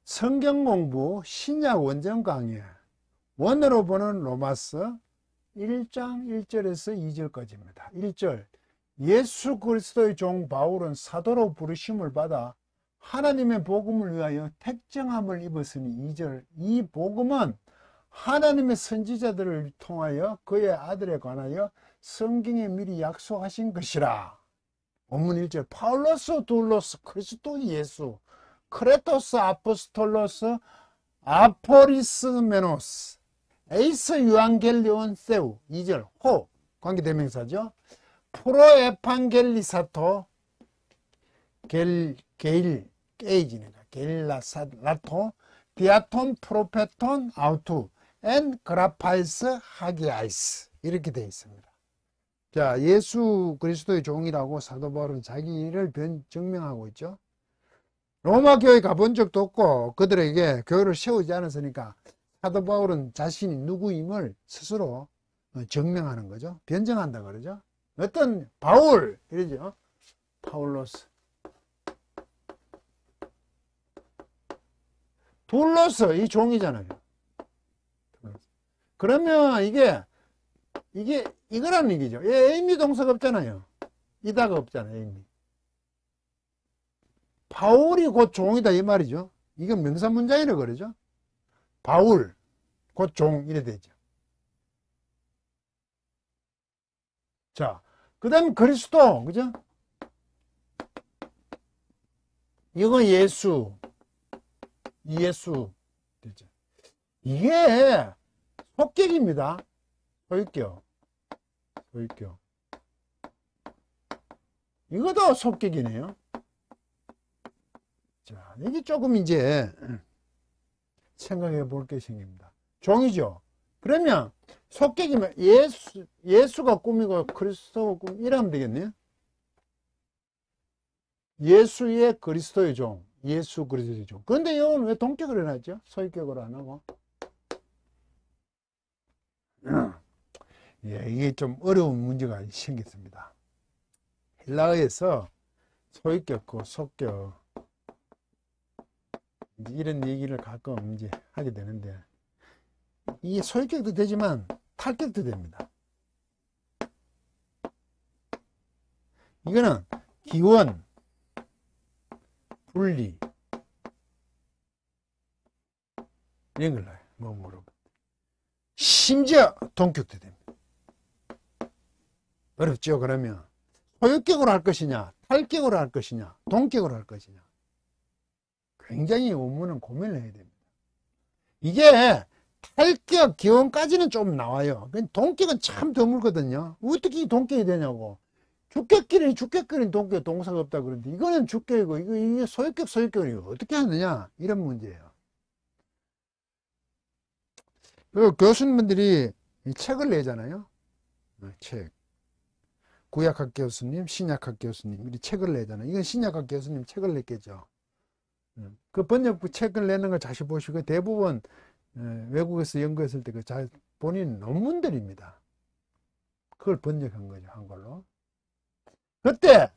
성경 공부 신약 원전 강의 원어로 보는 로마서 1장 1절에서 2절까지입니다. 1절 예수 그리스도의 종 바울은 사도로 부르심을 받아 하나님의 복음을 위하여 택정함을 입었으니 2절 이 복음은 하나님의 선지자들을 통하여 그의 아들에 관하여 성경에 미리 약속하신 것이라. 본문 1절 파울로스 둘로스 그리스도 예수 크레토스 아포스톨로스 아포리스메노스 에이스 유앙겔리온 세우 2절 호 관계대명사죠. 프로 에판겔리사토 게일게이지니까 게일라토 디아톤 프로페톤 아우투 엔 그라파이스 하기아이스 이렇게 되어 있습니다. 자, 예수 그리스도의 종이라고 사도 바울은 자기를 증명하고 있죠. 로마 교회 가본 적도 없고 그들에게 교회를 세우지 않았으니까 사도 바울은 자신이 누구임을 스스로 증명하는 거죠. 변증한다 그러죠. 어떤 바울 이러죠. 파울로스 둘로스 이 종이잖아요. 그러면 이거라는 얘기죠. 에이미 동사가 없잖아요. 이다가 없잖아요. 에이미. 바울이 곧 종이다 이 말이죠. 이건 명사문장이라고 그러죠. 바울 곧 종 이래 되죠. 자, 그 다음 그리스도 그죠? 이거 예수 되죠. 이게 속격입니다. 소유격 이것도 속격이네요. 자, 이게 조금 이제 생각해 볼 게 생깁니다. 종이죠. 그러면 속격이면 예수가 꿈이고 그리스도가 꿈 이러면 되겠네요. 예수의 그리스도의 종, 예수 그리스도의 종. 그런데 이건 왜 동격을 해놨죠? 소유격으로 안 하고. 예, 이게 좀 어려운 문제가 생겼습니다. 헬라어에서 소유격, 속격 이런 얘기를 가끔 이제 하게 되는데 이게 소유격도 되지만 탈격도 됩니다. 이거는 기원, 분리 이런 걸 나요. 뭐로 심지어 동격도 됩니다. 어렵죠. 그러면 소유격으로 할 것이냐 탈격으로 할 것이냐 동격으로 할 것이냐 굉장히 원문은 고민을 해야 됩니다. 이게 탈격 기원까지는 좀 나와요. 동격은 참 드물거든요. 어떻게 동격이 되냐고. 주격끼리는 동격 동사가 없다 그러는데 이거는 주격이고 이게 소유격이고 어떻게 하느냐 이런 문제예요. 그리고 교수님들이 책을 내잖아요. 책. 구약학 교수님, 신약학 교수님 이 책을 내잖아요. 이건 신약학 교수님 책을 냈겠죠. 그 번역부 책을 내는 걸 다시 보시고 대부분 외국에서 연구했을 때 본인 논문들입니다. 그걸 번역한 거죠, 한글로. 그때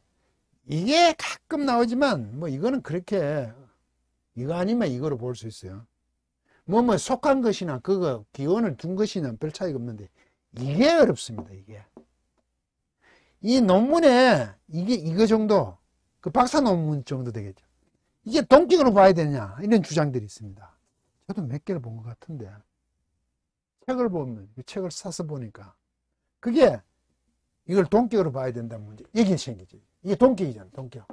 이게 가끔 나오지만 뭐 이거는 그렇게 이거 아니면 이거로 볼 수 있어요. 뭐 속한 것이나 그거 기원을 둔 것이나 별 차이가 없는데 이게 어렵습니다. 이게 이 논문에 이거 정도 그 박사 논문 정도 되겠죠. 이게 동격으로 봐야 되냐 이런 주장들이 있습니다. 저도 몇 개를 본 것 같은데 책을 보면 책을 사서 보니까 그게 이걸 동격으로 봐야 된다는 문제 여기 생기죠. 이게 동격이잖아요. 동격.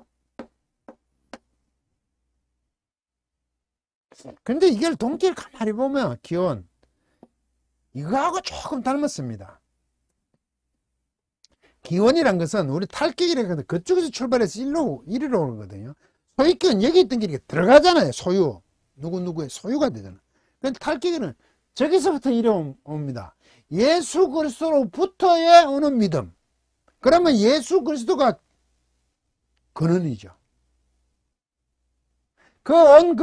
근데 이걸 동격을 가만히 보면 기원 이거하고 조금 닮았습니다. 기원이란 것은 우리 탈격이라는 것은 그쪽에서 출발해서 이리로 오는 거거든요. 소유격은 여기 있던 게 들어가잖아요. 소유. 누구누구의 소유가 되잖아요. 그런데 탈격은 저기서부터 이리 옵니다. 예수 그리스도로부터의 오는 믿음. 그러면 예수 그리스도가 근원이죠. 그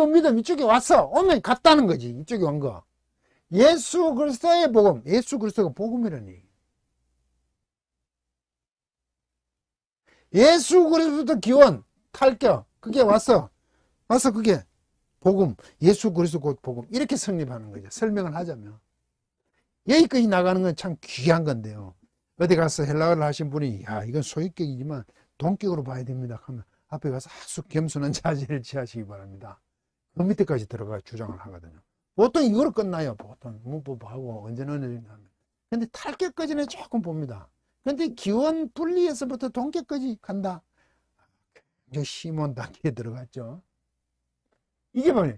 믿음 이쪽에 왔어. 오면 갔다는 거지. 이쪽에 온 거. 예수 그리스도의 복음. 예수 그리스도가 복음이라는 얘기. 예수 그리스도 기원, 탈격. 그게 왔어. 그게 복음, 예수 그리스도 곧 복음. 이렇게 성립하는 거죠. 설명을 하자면. 여기까지 나가는 건 참 귀한 건데요. 어디 가서 헬라어를 하신 분이, 야, 이건 소유격이지만 동격으로 봐야 됩니다 하면 앞에 가서 아주 겸손한 자세를 취하시기 바랍니다. 그 밑에까지 들어가 주장을 하거든요. 보통 이거로 끝나요. 보통 문법하고 언제는 하면. 근데 탈격까지는 조금 봅니다. 근데 기원 분리에서부터 동격까지 간다. 이제 시몬 단계에 들어갔죠. 이게 뭐예요?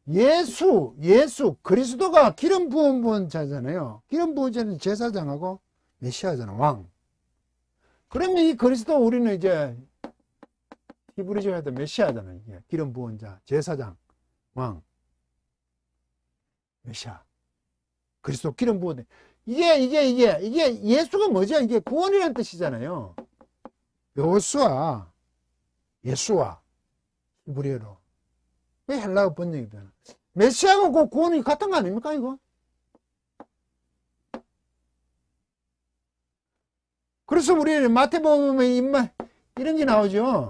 예수, 그리스도가 기름 부은 자잖아요. 기름 부은 자는 제사장하고 메시아잖아, 왕. 그러면 이 그리스도 우리는 이제 히브리서 해도 메시아잖아요. 이게 기름 부은 자, 제사장, 왕, 메시아. 그리스도 기름 부은 이게 예수가 뭐죠? 이게 구원이라는 뜻이잖아요. 예수와 히브리어로. 왜 헬라어 번역이 되나? 메시아하고 그 구원이 같은 거 아닙니까, 이거? 그래서 우리 마태복음에 이런 게 나오죠.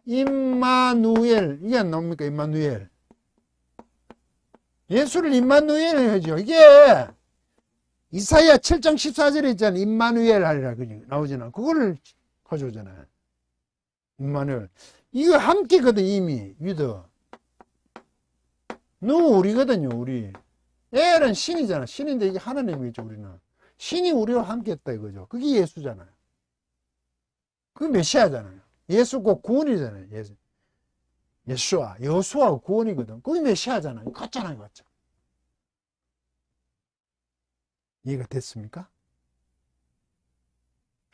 임마누엘. 이게 안 나옵니까, 임마누엘? 예수를 임마누엘 하죠. 이게 이사야 7장 14절에 있잖아요. 임마누엘 하리라 나오잖아. 그거를 가져오잖아요. 임마누엘. 이거 함께거든, 이미 유더. 누구 우리거든요, 우리. 엘은 신이잖아. 신인데 이게 하나님이죠, 우리는. 신이 우리와 함께했다 이거죠. 그게 예수잖아요. 그게 메시아잖아요. 예수고 구원이잖아요. 여수와 구원이거든. 그게 메시아잖아요. 같잖아요, 같죠. 이해가 됐습니까?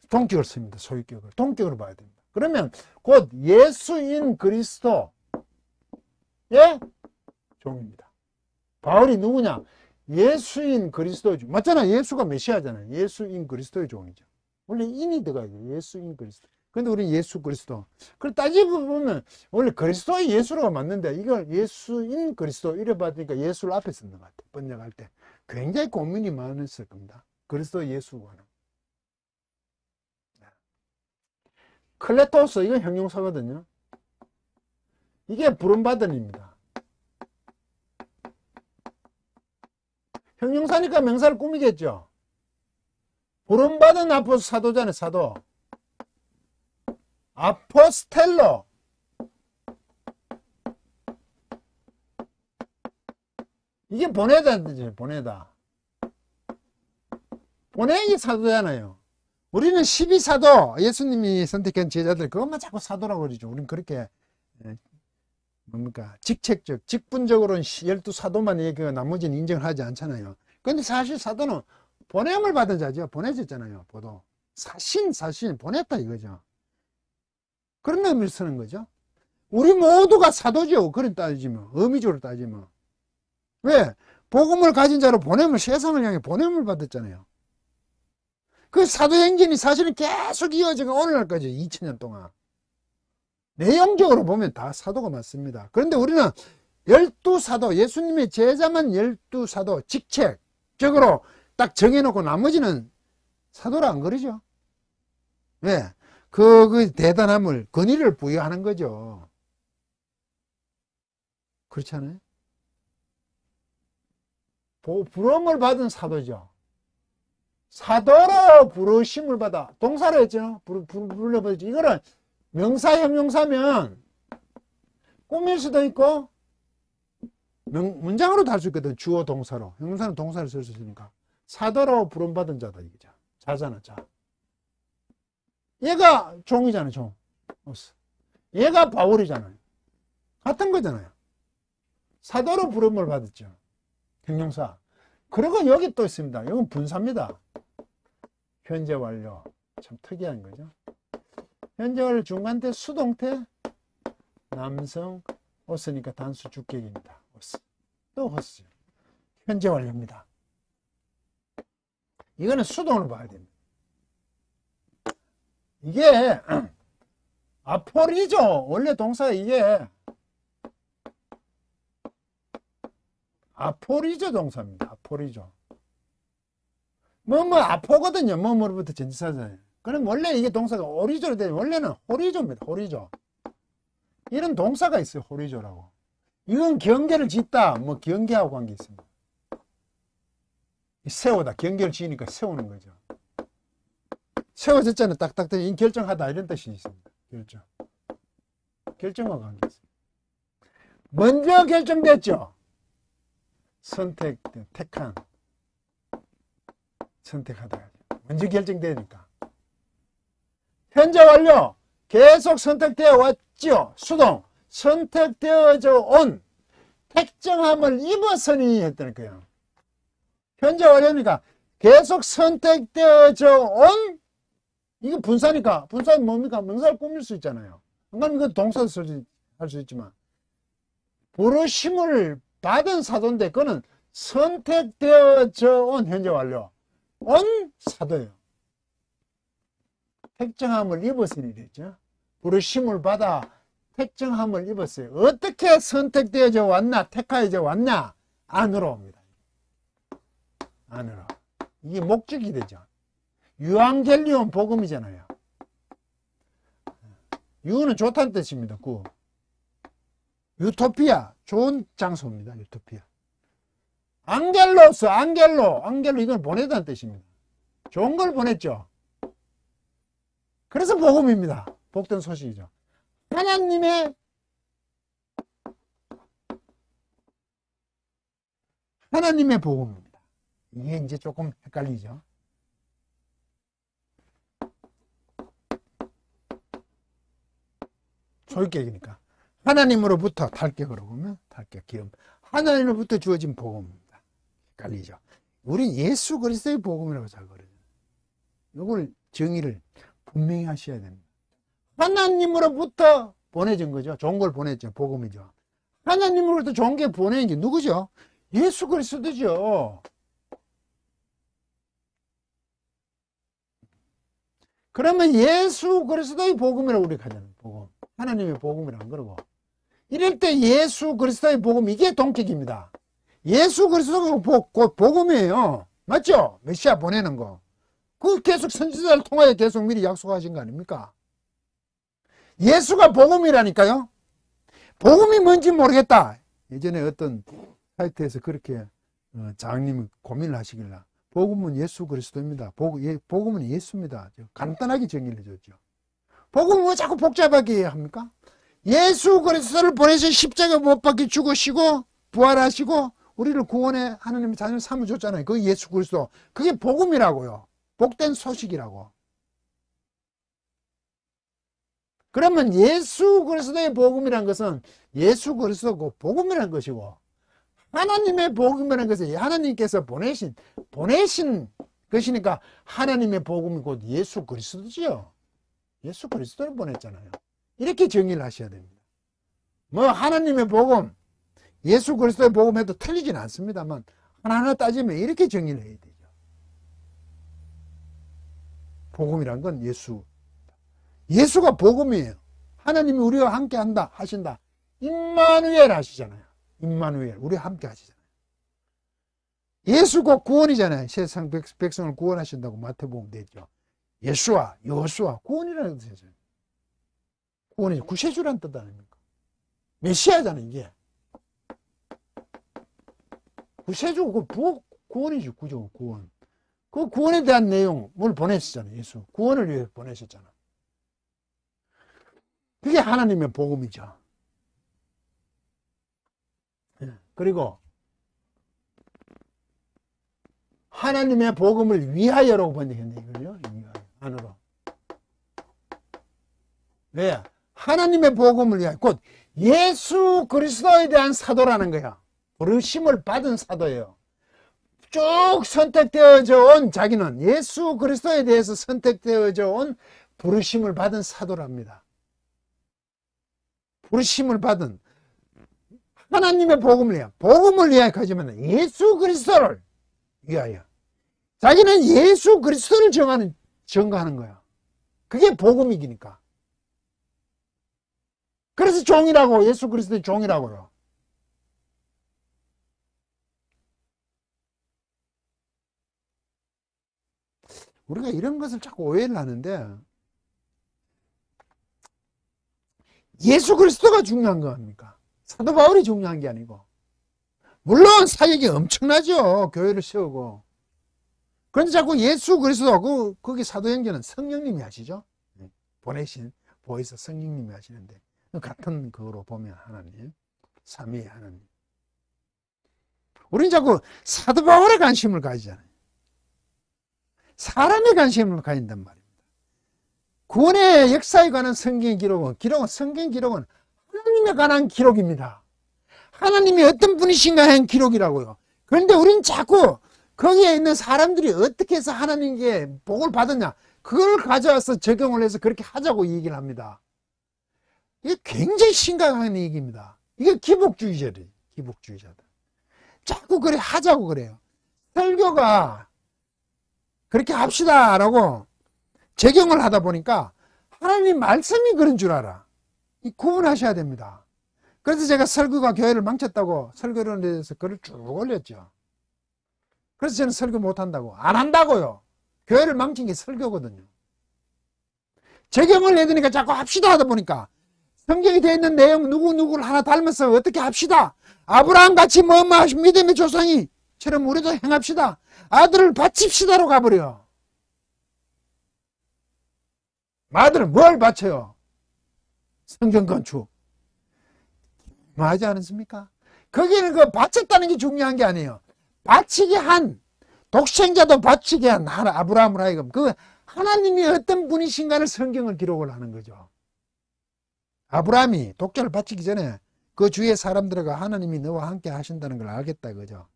동격을 씁니다. 소유격을. 동격으로 봐야 됩니다. 그러면 곧 예수인 그리스도의 종입니다. 바울이 누구냐? 예수인 그리스도의 종. 맞잖아. 예수가 메시아잖아요. 예수인 그리스도의 종이죠. 원래 인이 들어가요. 예수인 그리스도. 근데 우리는 예수 그리스도. 그걸 따지고 보면 원래 그리스도의 예수로가 맞는데 이걸 예수인 그리스도 이래 받으니까 예수를 앞에 쓰는 것 같아요. 번역할 때. 굉장히 고민이 많았을 겁니다. 그리스도 예수와는. 클레토스, 이건 형용사거든요. 이게 부름받은입니다. 형용사니까 명사를 꾸미겠죠. 부름받은 아포스 사도잖아요, 사도. 아포스텔로. 이게 보내다는 뜻이에요, 보내다. 보내기 사도잖아요. 우리는 12사도, 예수님이 선택한 제자들, 그것만 자꾸 사도라고 그러죠. 우리는 그렇게, 뭡니까, 직분적으로는 12사도만 얘기하고 나머지는 인정을 하지 않잖아요. 근데 사실 사도는 보냄을 받은 자죠. 보내졌잖아요, 보도. 사신, 보냈다 이거죠. 그런 의미를 쓰는 거죠. 우리 모두가 사도죠. 그런 따지면, 의미적으로 따지면. 왜? 복음을 가진 자로 보냄을, 세상을 향해 보냄을 받았잖아요. 그 사도행전이 사실은 계속 이어져가 오늘날까지 2000년 동안. 내용적으로 보면 다 사도가 맞습니다. 그런데 우리는 12사도, 예수님의 제자만 12사도, 직책적으로 딱 정해놓고 나머지는 사도라 안 그러죠. 왜? 그 대단함을, 권위를 부여하는 거죠. 그렇지 않아요? 부름을 받은 사도죠. 사도로 부르심을 받아. 동사로 했죠. 불러버리죠. 이거는 명사, 형용사면 꾸밀 수도 있고 문장으로도 할 수 있거든. 주어, 동사로. 형용사는 동사를 쓸 수 있으니까. 사도로 부름받은 자다 이거죠. 자잖아, 자. 얘가 종이잖아요, 종. 얘가 바울이잖아요. 같은 거잖아요. 사도로 부름을 받았죠. 형용사. 그리고 여기 또 있습니다. 이건 분사입니다. 현재 완료. 참 특이한 거죠. 현재 완료 중간태 수동태 남성 어스니까 단수 주격입니다. 또 어스. 현재 완료입니다. 이거는 수동을 봐야 됩니다. 이게 아포리죠. 원래 동사 이게 아포리조 동사입니다. 아포리조. 아포거든요. 뭐뭐로부터 전치사잖아요. 그럼 원래 이게 동사가 오리조로 되면 원래는 호리조입니다. 호리조. 이런 동사가 있어요. 호리조라고. 이건 경계를 짓다. 뭐 경계하고 관계 있습니다. 세우다. 경계를 지으니까 세우는 거죠. 세워졌잖아요. 딱딱 결정하다 이런 뜻이 있습니다. 결정. 결정과 관계 있습니다. 먼저 결정됐죠. 택한. 선택하다. 먼저 결정되니까. 현재 완료. 계속 선택되어 왔죠. 수동. 선택되어져 온. 택정함을 입었으니 했다는 거예요. 현재 완료니까 계속 선택되어져 온. 이거 분사니까. 분사는 뭡니까? 명사를 꾸밀 수 있잖아요. 그러니까 이거 동사도 할 수 있지만. 부르심을 받은 사도인데 그거는 선택되어져 온 현재 완료. 온 사도예요. 택정함을 입었으니 됐죠. 부르심을 받아 택정함을 입었어요. 어떻게 선택되어져 왔나? 택하여져 왔나? 안으로 옵니다. 안으로. 이게 목적이 되죠. 유앙겔리온 복음이잖아요. 유는 좋다는 뜻입니다. 구. 유토피아. 좋은 장소입니다. 유토피아. 안겔로스. 안겔로 이건 보내다는 뜻입니다. 좋은 걸 보냈죠. 그래서 복음입니다. 복된 소식이죠. 하나님의 복음입니다. 이게 이제 조금 헷갈리죠. 소유격이니까. 하나님으로부터 탈격으로 보면 탈격, 기업. 하나님으로부터 주어진 복음입니다. 헷갈리죠. 우린 예수 그리스도의 복음이라고 잘 그러죠. 이걸 정의를 분명히 하셔야 됩니다. 하나님으로부터 보내진 거죠. 좋은 걸 보냈죠. 복음이죠. 하나님으로부터 좋은 게 보내는 게 누구죠? 예수 그리스도죠. 그러면 예수 그리스도의 복음이라고 우리가 하잖아요. 복음. 하나님의 복음이라고 안 그러고. 이럴 때 예수 그리스도의 복음, 이게 동격입니다. 예수 그리스도가 복음이에요. 맞죠? 메시아 보내는 거. 그 계속 선지자를 통하여 계속 미리 약속하신 거 아닙니까? 예수가 복음이라니까요. 복음이 뭔지 모르겠다. 예전에 어떤 사이트에서 그렇게 장님이 고민을 하시길래 복음은 예수 그리스도입니다. 복음은 예수입니다. 간단하게 정의를 해줬죠. 복음은 왜 자꾸 복잡하게 합니까? 예수 그리스도를 보내서 십자가 못 박혀 죽으시고 부활하시고 우리를 구원해 하나님의 자녀를 삼아줬잖아요. 그게 예수 그리스도. 그게 복음이라고요. 복된 소식이라고. 그러면 예수 그리스도의 복음이라는 것은 예수 그리스도고 복음이라는 것이고, 하나님의 복음이라는 것은 하나님께서 보내신 것이니까 하나님의 복음이 곧 예수 그리스도지요. 예수 그리스도를 보냈잖아요. 이렇게 정의를 하셔야 됩니다. 뭐 하나님의 복음, 예수 그리스도의 복음에도 틀리지는 않습니다만 하나하나 따지면 이렇게 정의를 해야 되죠. 복음이란 건 예수가 복음이에요. 하나님이 우리와 함께 한다 하신다. 임마누엘 하시잖아요. 임마누엘, 우리와 함께 하시잖아요. 예수가 구원이잖아요. 세상 백성을 구원하신다고 마태복음 되죠. 예수와 여호수아, 구원이라는 뜻이죠. 구원이 구세주라는 뜻 아닙니까? 메시아잖아요, 이게. 구세주, 구원이지, 구원. 그 구원에 대한 내용을 보내셨잖아요, 예수. 구원을 위해 보내셨잖아요. 그게 하나님의 복음이죠. 그리고 하나님의 복음을 위하여라고 번역했네, 이걸요. 위하여. 안으로. 왜? 하나님의 복음을 위하여. 곧 예수 그리스도에 대한 사도라는 거야. 부르심을 받은 사도예요. 쭉 선택되어져 온 자기는 예수 그리스도에 대해서 선택되어져 온 부르심을 받은 사도랍니다. 부르심을 받은 하나님의 복음을 위하여 하지만 예수 그리스도를 위하여. 자기는 예수 그리스도를 증거하는 거야. 그게 복음이기니까. 그래서 종이라고, 예수 그리스도의 종이라고 그러. 우리가 이런 것을 자꾸 오해를 하는데, 예수 그리스도가 중요한 거 아닙니까? 사도 바울이 중요한 게 아니고. 물론 사역이 엄청나죠. 교회를 세우고. 그런데 자꾸 예수 그리스도, 거기 사도행전은 성령님이 하시죠. 보혜사 성령님이 하시는데, 같은 그거로 보면 하나님, 삼위의 하나님. 우리는 자꾸 사도 바울에 관심을 가지잖아요. 사람에 관심을 가진단 말입니다. 구원의 역사에 관한 성경 기록은 성경 기록은 하나님에 관한 기록입니다. 하나님이 어떤 분이신가 한 기록이라고요. 그런데 우리는 자꾸 거기에 있는 사람들이 어떻게 해서 하나님께 복을 받았냐, 그걸 가져와서 적용을 해서 그렇게 하자고 얘기를 합니다. 이게 굉장히 심각한 얘기입니다. 이게 기복주의자들. 자꾸 그래 하자고 그래요. 설교가 그렇게 합시다라고 적용을 하다 보니까 하나님 말씀이 그런 줄 알아. 구분하셔야 됩니다. 그래서 제가 설교가 교회를 망쳤다고 설교론에 대해서 글을 쭉 올렸죠. 그래서 저는 설교 못한다고, 안 한다고요. 교회를 망친 게 설교거든요. 적용을 해드니까 자꾸 합시다 하다 보니까 성경이 되어 있는 내용 누구누구를 하나 닮아서 어떻게 합시다. 아브라함 같이 믿음의 조상이처럼 우리도 행합시다. 아들을 바칩시다로 가버려. 아들을 뭘 바쳐요? 성전 건축. 하지 않습니까? 거기는 그 바쳤다는 게 중요한 게 아니에요. 바치게 한, 독생자도 바치게 한 아브라함을 하여금 그 하나님이 어떤 분이신가를 성경을 기록을 하는 거죠. 아브라함이 독자를 바치기 전에 그 주위의 사람들과 하나님이 너와 함께 하신다는 걸 알겠다 그죠.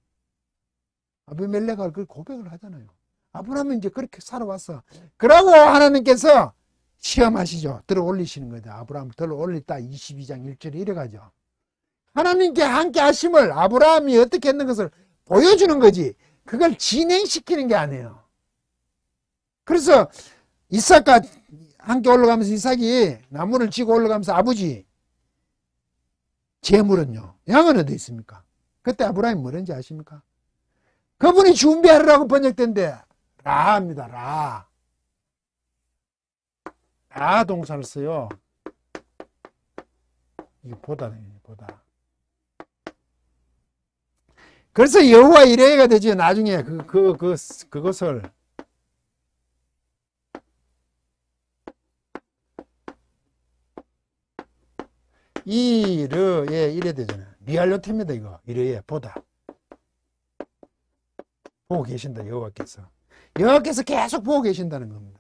아비멜렉가 그 고백을 하잖아요. 아브라함은 이제 그렇게 살아왔어. 그러고 하나님께서 시험하시죠. 들어 올리시는 거죠. 아브라함을 들어 올렸다 22장 1절에 이래가죠. 하나님께 함께 하심을 아브라함이 어떻게 했는 것을 보여주는 거지, 그걸 진행시키는 게 아니에요. 그래서 이삭과 함께 올라가면서 이삭이 나무를 지고 올라가면서 아버지, 재물은요, 양은 어디 있습니까? 그때 아브라함이 뭐랬는지 아십니까? 그분이 준비하라고 번역된데 라입니다. 라 동사를 써요. 이거 보다. 그래서 여호와 이레가 되죠. 나중에 그것을 이르에 이래 되잖아요. 리알로테입니다. 이거 이르에 보다 보고 계신다. 여호와께서 계속 보고 계신다는 겁니다.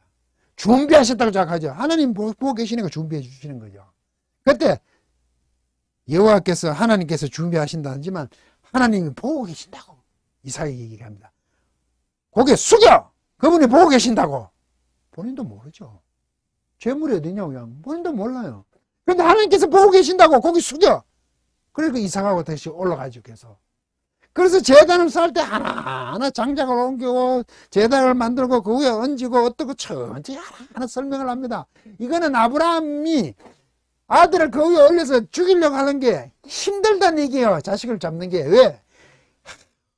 준비하셨다고 생각하죠. 하나님 보고 계시니까 준비해 주시는 거죠. 그때 여호와께서 하나님께서 준비하신다지만 하나님이 보고 계신다고 이사야 얘기합니다. 고개 숙여! 그분이 보고 계신다고. 본인도 모르죠. 재물이 어디냐고요. 본인도 몰라요. 그런데 하나님께서 보고 계신다고 고개 숙여! 그러니까 이삭하고 다시 올라가죠. 계속. 그래서 제단을 쌓을 때 하나하나 장작을 옮기고 제단을 만들고 그 위에 얹고 어떻고 천천히 하나하나 설명을 합니다. 이거는 아브라함이 아들을 그 위에 올려서 죽이려고 하는 게 힘들다는 얘기예요. 자식을 잡는 게. 왜?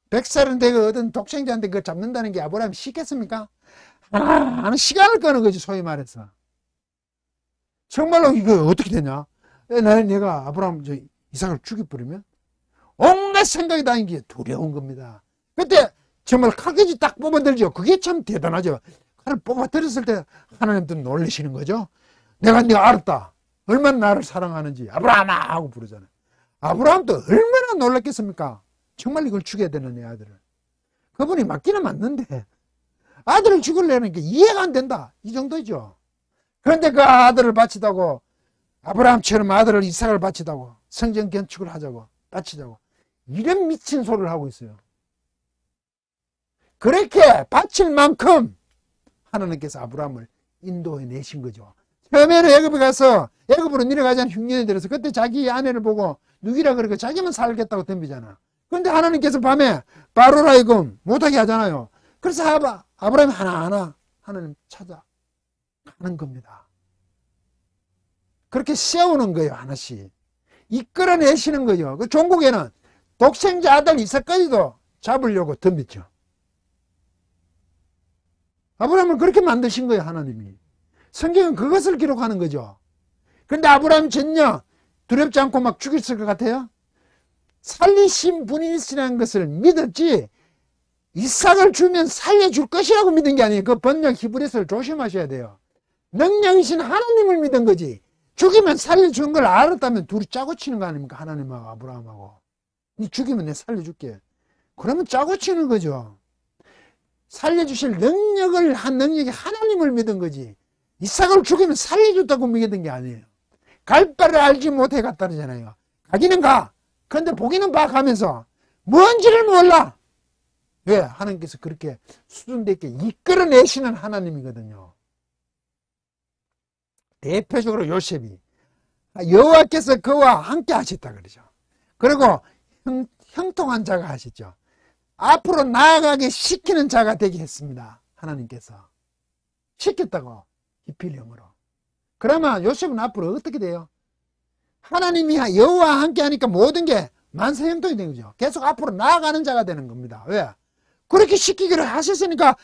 100살은 되고 얻은 독생자한테 그걸 잡는다는 게 아브라함이 쉽겠습니까? 하나하나 시간을 끄는 거지, 소위 말해서. 정말로 이거 어떻게 되냐? 내가 아브라함 이삭을 죽여버리면 온갖 생각이 다니는 게 두려운 겁니다. 그때 정말 칼까지 딱 뽑아들죠. 그게 참 대단하죠. 칼을 뽑아들였을 때 하나님도 놀라시는 거죠. 내가 알았다. 얼마나 나를 사랑하는지 아브라함아 하고 부르잖아요. 아브라함도 얼마나 놀랐겠습니까? 정말 이걸 죽여야 되는 내 아들을. 그분이 맞기는 맞는데 아들을 죽이려는 게 이해가 안 된다. 이 정도죠. 그런데 그 아들을 바치다고, 아브라함처럼 아들을 이삭을 바치다고, 성전 건축을 하자고 바치자고 이런 미친 소리를 하고 있어요. 그렇게 바칠 만큼 하나님께서 아브라함을 인도해 내신 거죠. 처음에는 애굽에 가서 애굽으로 내려가자는 흉년이 들어서 그때 자기 아내를 보고 누기라 그러고 자기만 살겠다고 덤비잖아. 그런데 하나님께서 밤에 바로라 하여금 못하게 하잖아요. 그래서 아브라함이 하나하나 하나님 찾아가는 겁니다. 그렇게 세우는 거예요. 하나씩 이끌어내시는 거죠. 그 종국에는 독생자 아들 이삭까지도 잡으려고 덤볐죠. 아브라함을 그렇게 만드신 거예요. 하나님이. 성경은 그것을 기록하는 거죠. 근데 아브라함 전혀 두렵지 않고 막 죽였을 것 같아요? 살리신 분이시라는 것을 믿었지 이삭을 주면 살려줄 것이라고 믿은 게 아니에요. 그 번역 히브리서를 조심하셔야 돼요. 능력이신 하나님을 믿은 거지. 죽이면 살려주는 걸 알았다면 둘이 짜고 치는 거 아닙니까? 하나님하고 아브라함하고. 니 죽이면 내가 살려줄게. 그러면 짜고 치는 거죠. 살려주실 능력을 한 능력이 하나님을 믿은 거지. 이삭을 죽이면 살려줬다고 믿은 게 아니에요. 갈 바를 알지 못해 갔다잖아요. 가기는 가. 그런데 보기는 봐 가면서 뭔지를 몰라. 왜? 하나님께서 그렇게 수준되게 이끌어내시는 하나님이거든요. 대표적으로 요셉이 여호와께서 그와 함께 하셨다 그러죠. 그리고 형통한 자가 하셨죠. 앞으로 나아가게 시키는 자가 되게 했습니다. 하나님께서 시켰다고 기필령으로. 그러면 요셉은 앞으로 어떻게 돼요? 하나님이 여호와와 함께 하니까 모든 게 만사형통이 되는 거죠. 계속 앞으로 나아가는 자가 되는 겁니다. 왜? 그렇게 시키기를 하셨으니까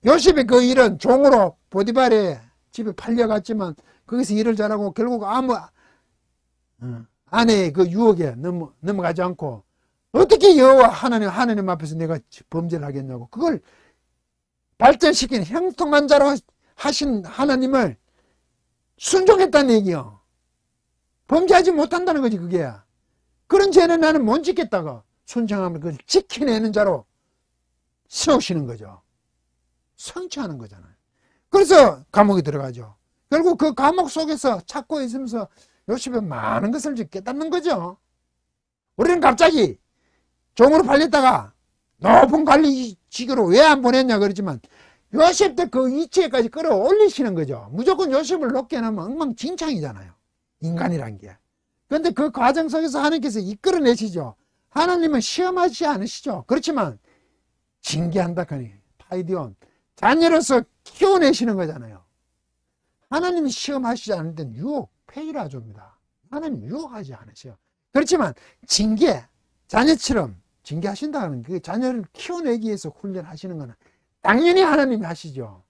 요셉의 그 일은 종으로 보디발의 집에 팔려갔지만 거기서 일을 잘하고 결국 아무 아내의 그 유혹에 넘어가지 않고 어떻게 여호와 하나님 앞에서 내가 범죄를 하겠냐고 그걸 발전시키는 형통한 자로 하신 하나님을 순종했다는 얘기요. 범죄하지 못한다는 거지 그게. 그런 죄는 나는 못 짓겠다고 순종하면 그걸 지켜내는 자로 세우시는 거죠. 성취하는 거잖아요. 그래서 감옥에 들어가죠. 결국 그 감옥 속에서 찾고 있으면서 요셉은 많은 것을 깨닫는 거죠. 우리는 갑자기 종으로 팔렸다가 높은 관리직으로 왜 안 보냈냐 그러지만 요셉 때 그 이치에까지 끌어올리시는 거죠. 무조건 요셉을 높게 하면 엉망진창이잖아요. 인간이란 게. 그런데 그 과정 속에서 하나님께서 이끌어내시죠. 하나님은 시험하지 않으시죠. 그렇지만 징계한다 하니 파이디온 자녀로서 키워내시는 거잖아요. 하나님이 시험하시지 않을 땐 유혹, 페이라조입니다. 하나님 유혹하지 않으세요. 그렇지만 징계, 자녀처럼 징계하신다는 그 자녀를 키워내기 위해서 훈련하시는 거는 당연히 하나님이 하시죠.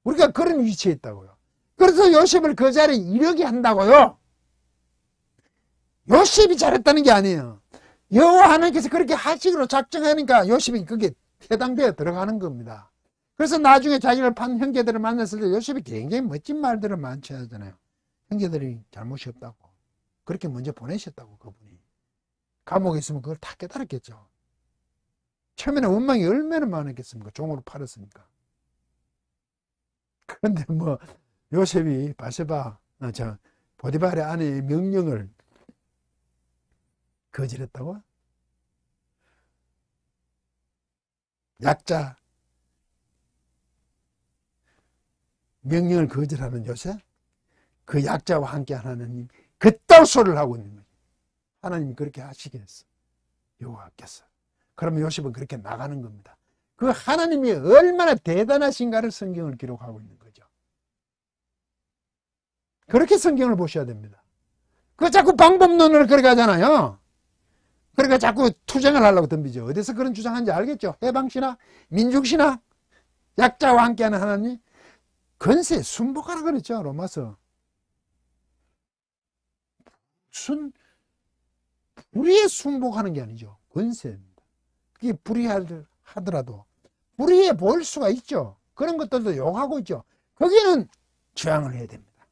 우리가 그런 위치에 있다고요. 그래서 요셉을 그 자리에 이르게 한다고요. 요셉이 잘했다는 게 아니에요. 여호와 하나님께서 그렇게 하시기로 작정하니까 요셉이 그게 해당되어 들어가는 겁니다. 그래서 나중에 자기를 판 형제들을 만났을 때 요셉이 굉장히 멋진 말들을 많이 하잖아요. 형제들이 잘못이 없다고. 그렇게 먼저 보내셨다고 그분이. 감옥에 있으면 그걸 다 깨달았겠죠. 처음에는 원망이 얼마나 많았겠습니까? 종으로 팔았으니까. 그런데 뭐 요셉이 바세바 보디발의 아내의 명령을 거절했다고? 약자 명령을 거절하는 요셉? 그 약자와 함께 하나님 그따위 소리를 하고 있는 거예요. 하나님이 그렇게 하시게 했어. 여호와께서. 그러면 요셉은 그렇게 나가는 겁니다. 그 하나님이 얼마나 대단하신가를 성경을 기록하고 있는 거죠. 그렇게 성경을 보셔야 됩니다. 그 자꾸 방법론을 그렇게 하잖아요. 그러니까 자꾸 투쟁을 하려고 덤비죠. 어디서 그런 주장하는지 알겠죠? 해방신학, 민중신학, 약자와 함께하는 하나님, 건세 순복하라 그랬죠. 로마서. 무슨 불의에 순복하는 게 아니죠. 건세입니다. 그게 불의하더라도 불의해 보일 수가 있죠. 그런 것들도 욕하고 있죠. 거기는 저항을 해야 됩니다.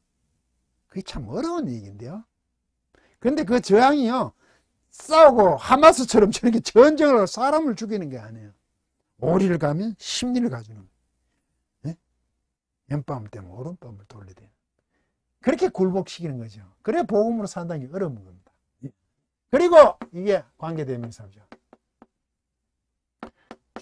그게 참 어려운 얘기인데요. 그런데 그 저항이요, 싸우고 하마스처럼 저렇게 전쟁을 하고 사람을 죽이는 게 아니에요. 오리를 가면 심리를 가지는 거예요. 네? 왼밤 때문에 오른밤을 돌리대요. 그렇게 굴복시키는 거죠. 그래 복음으로 산다는 게 어려운 겁니다. 그리고 이게 관계대명사죠.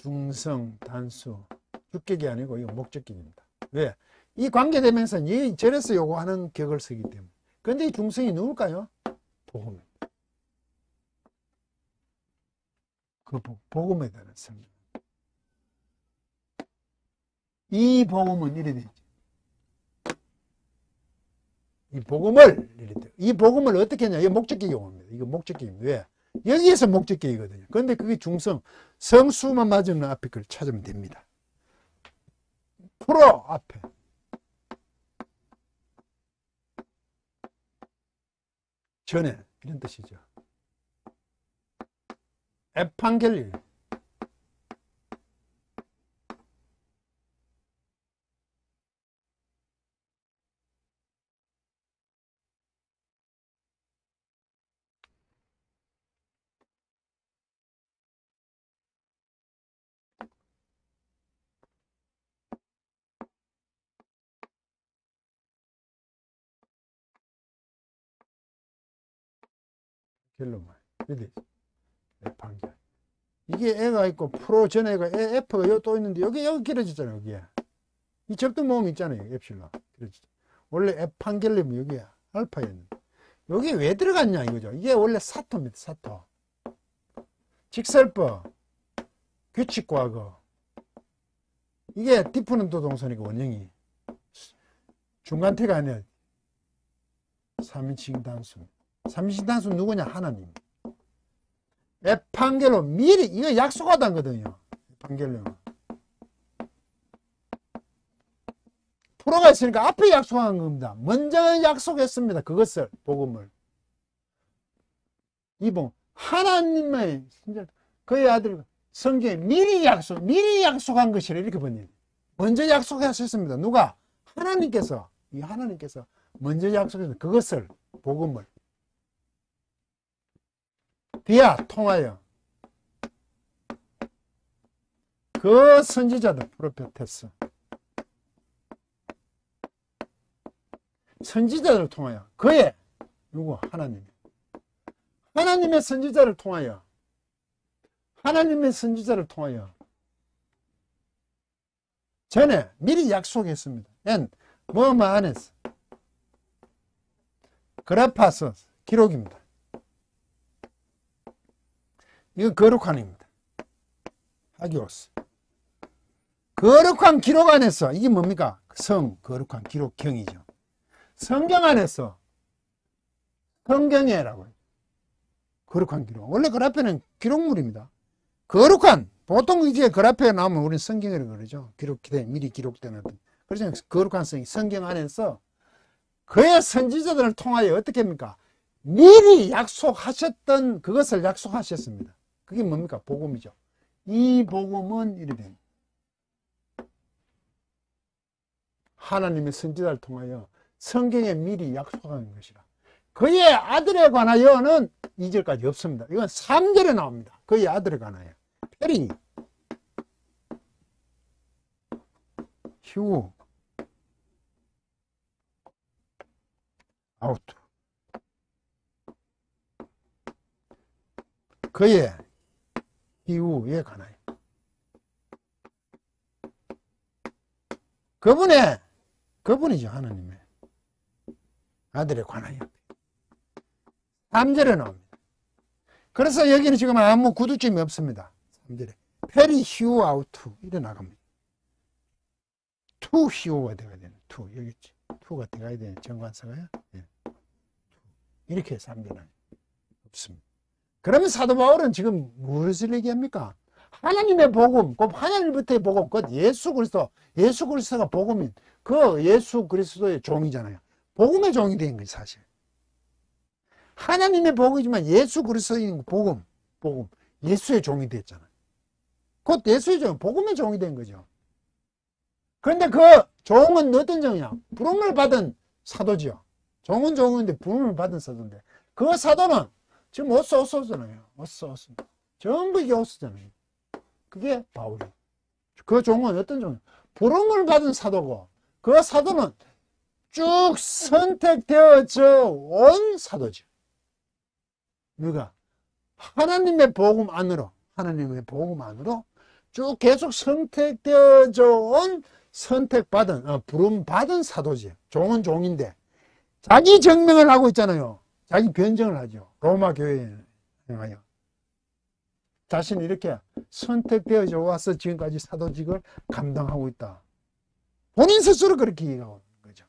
중성, 단수, 주격이 아니고 이거 목적격입니다. 왜? 이 관계대명사는 이 절에서 요구하는 격을 쓰기 때문에. 그런데 이 중성이 누굴까요? 복음입니다. 그 복음에 대한 성경. 이 복음은 이래 되죠. 이 복음을 어떻게 하냐? 이거 목적격 용어입니다. 이거 목적격입니다. 왜? 여기에서 목적격이거든요. 그런데 그게 중성, 성수만 맞으면 앞에 걸 찾으면 됩니다. 프로 앞에. 전에 이런 뜻이죠. 에판겔리 겔로만 이래 에판겔. 이게 애가 있고 프로 전에가 F가 또 있는데 여기 길어졌잖아요. 여기에 이 접근 모음 있잖아요. 엡실론 길어졌죠. 원래 에판겔리면 여기에 알파였는데 여기 왜 들어갔냐 이거죠. 이게 원래 사토입니다. 사토. 직설법, 규칙과거. 이게 디프런트 동선이고 원형이 중간태가 아니라 3인칭 단수. 3인칭 단수 누구냐? 하나님. 에판겔로 미리 이거 약속하다는 거거든요. 에판겔로 프로가 있으니까 앞에 약속한 겁니다. 먼저 약속했습니다. 그것을 복음을. 이봉 하나님의 그의 아들 성경에 미리 약속한 것이라 이렇게 번역해요. 먼저 약속하셨습니다. 누가? 하나님께서 먼저 약속했습니다. 그것을 복음을 비아 통하여 그 선지자들 프로페테스 선지자들을 통하여 그의 누구? 하나님의 선지자를 통하여 전에 미리 약속했습니다. 뭐뭐 안에서 그라파스 기록입니다. 이건 거룩한입니다. 하기오스 거룩한 기록 안에서 이게 뭡니까? 거룩한 기록경이죠. 성경 안에서 성경에라고 거룩한 기록. 원래 그라페는 기록물입니다. 거룩한 보통 이제 그라페에 나오면 우리는 성경이라고 그러죠. 미리 기록된 어떤. 그래서 거룩한 성경 안에서 그의 선지자들을 통하여 어떻게 합니까? 미리 약속하셨던 그것을 약속하셨습니다. 그게 뭡니까? 복음이죠. 이 복음은 이래 됩니다. 하나님의 선지자를 통하여 성경에 미리 약속한 것이라. 그의 아들에 관하여는 2절까지 없습니다. 이건 3절에 나옵니다. 그의 아들에 관하여. 페리 휴 아우트 그의 이후에 관하여 그분이죠. 하나님의 아들에 관하여 3절에 나옵니다. 그래서 여기는 지금 아무 구두점이 없습니다. 3절에 페리 휴 아우트 이래 나갑니다. 투 휴가 돼야 되는 투 여기 있지. 투가 돼야 되는 정관사가요. 예. 이렇게 3절에 없습니다. 그러면 사도 바울은 지금 무엇을 얘기합니까? 하나님의 복음, 곧 하나님부터의 복음, 곧 예수 그리스도가 복음인 그 예수 그리스도의 종이잖아요. 복음의 종이 된 거지 사실. 하나님의 복음이지만 예수 그리스도의 복음, 예수의 종이 됐잖아요. 곧 예수의 종, 복음의 종이 된 거죠. 그런데 그 종은 어떤 종이냐? 부름을 받은 사도지요. 종은 종인데 부름을 받은 사도인데 그 사도는 지금 오스잖아요. 오스. 전부 이게 오스잖아요. 그게 바울이에요. 그 종은 어떤 종이에요? 부름을 받은 사도고 그 사도는 쭉 선택되어져 온 사도죠. 누가? 하나님의 복음 안으로 쭉 계속 선택되어져 온 선택받은 부름받은 사도지. 종은 종인데 자기 증명을 하고 있잖아요. 자기 변증을 하죠. 로마 교회에 행하여 자신이 이렇게 선택되어져 와서 지금까지 사도직을 감당하고 있다. 본인 스스로 그렇게 얘기하고 있는 거죠.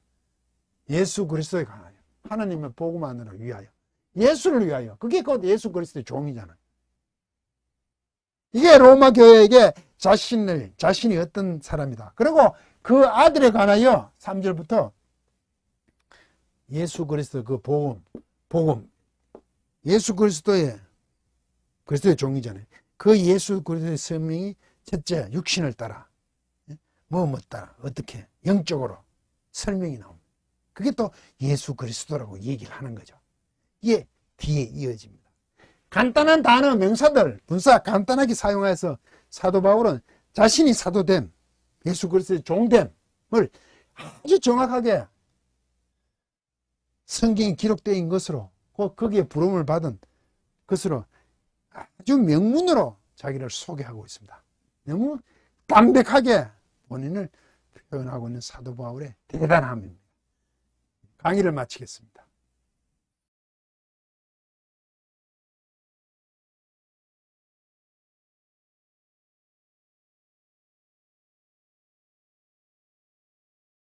예수 그리스도에 관하여 하나님의 복음 안으로 위하여 예수를 위하여 그게 곧 예수 그리스도의 종이잖아요. 이게 로마 교회에게 자신이 어떤 사람이다. 그리고 그 아들에 관하여 3절부터 예수 그리스도 그 복음 예수 그리스도의 종이잖아요. 그 예수 그리스도의 생명이 첫째 육신을 따라 뭐 따라 어떻게 영적으로 설명이 나옵니다. 그게 또 예수 그리스도라고 얘기를 하는 거죠. 이게 뒤에 이어집니다. 간단한 단어 명사들 분사 간단하게 사용해서 사도 바울은 자신이 사도됨 예수 그리스도의 종됨을 아주 정확하게 성경에 기록되어 있는 것으로 거기에 부름을 받은 것으로 아주 명문으로 자기를 소개하고 있습니다. 너무 담백하게 본인을 표현하고 있는 사도 바울의 대단함입니다. 강의를 마치겠습니다.